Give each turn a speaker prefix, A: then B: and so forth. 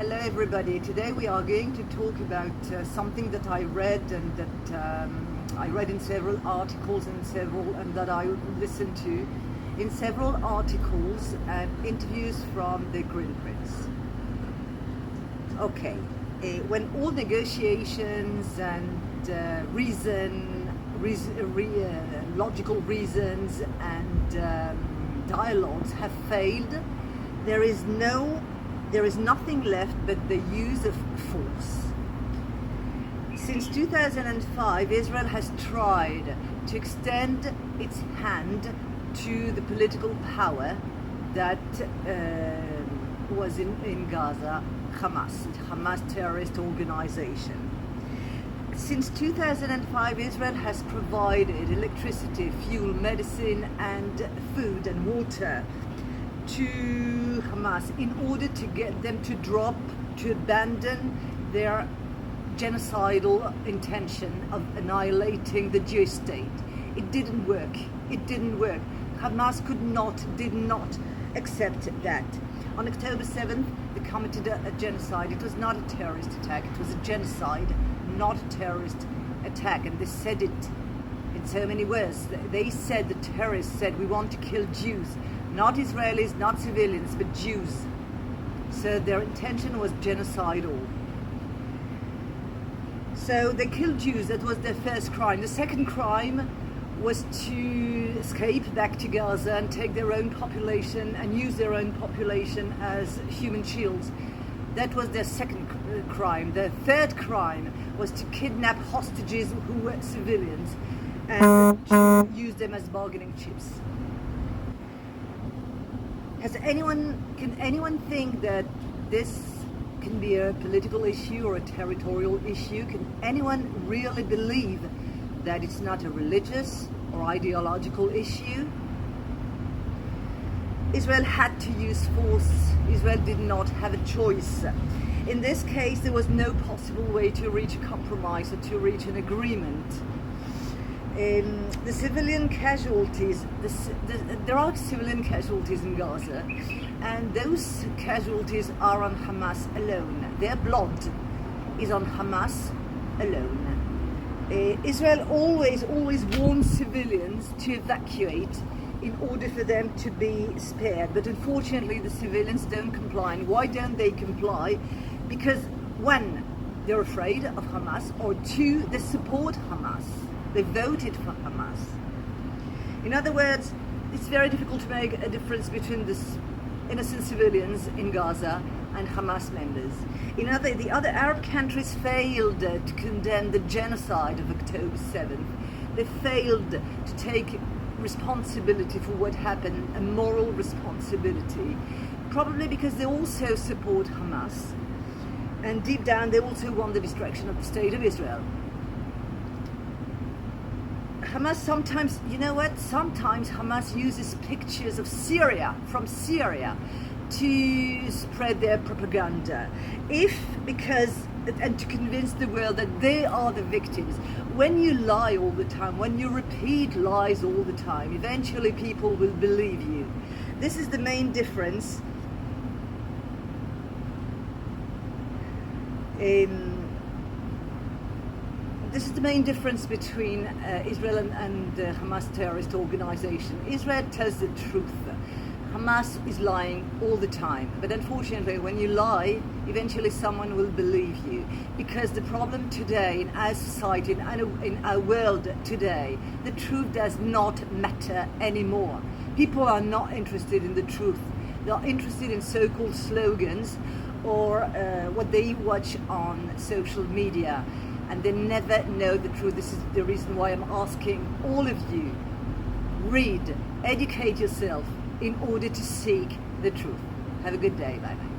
A: Hello everybody. Today we are going to talk about something that I read and that I read in several articles and that I listened to in several articles and interviews from the Green Prince. Okay, when all negotiations and logical reasons and dialogues have failed, there is nothing left but the use of force. Since 2005, Israel has tried to extend its hand to the political power that was in Gaza, Hamas terrorist organization. Since 2005, Israel has provided electricity, fuel, medicine, and food and water to Hamas in order to get them to abandon their genocidal intention of annihilating the Jewish state. It didn't work. Hamas did not accept that. On October 7th, they committed a genocide. It was not a terrorist attack. It was a genocide, not a terrorist attack. And they said it in so many words. They said, the terrorists said, we want to kill Jews. Not Israelis, not civilians, but Jews. So their intention was genocidal. So they killed Jews. That was their first crime. The second crime was to escape back to Gaza and take their own population and use their own population as human shields. That was their second crime. The third crime was to kidnap hostages who were civilians and to use them as bargaining chips. Can anyone think that this can be a political issue or a territorial issue? Can anyone really believe that it's not a religious or ideological issue? Israel had to use force. Israel did not have a choice. In this case, there was no possible way to reach a compromise or to reach an agreement. The civilian casualties, there are civilian casualties in Gaza, and those casualties are on Hamas alone. Their blood is on Hamas alone. Israel always warns civilians to evacuate in order for them to be spared, but unfortunately the civilians don't comply. And why don't they comply? Because one, they're afraid of Hamas, or two, they support Hamas. They voted for Hamas. In other words, it's very difficult to make a difference between the innocent civilians in Gaza and Hamas members. The other Arab countries failed to condemn the genocide of October 7th. They failed to take responsibility for what happened, a moral responsibility, probably because they also support Hamas, and deep down they also want the destruction of the state of Israel. Hamas sometimes Hamas uses pictures of from Syria to spread their propaganda, and to convince the world that they are the victims. When you lie all the time, when you repeat lies all the time, eventually people will believe you. This is the main difference This is the main difference between Israel and the Hamas terrorist organization. Israel tells the truth. Hamas is lying all the time. But unfortunately, when you lie, eventually someone will believe you. Because the problem today in our society, in our world today, the truth does not matter anymore. People are not interested in the truth. They are interested in so-called slogans or what they watch on social media. And they never know the truth. This is the reason why I'm asking all of you, read, educate yourself in order to seek the truth. Have a good day. Bye-bye.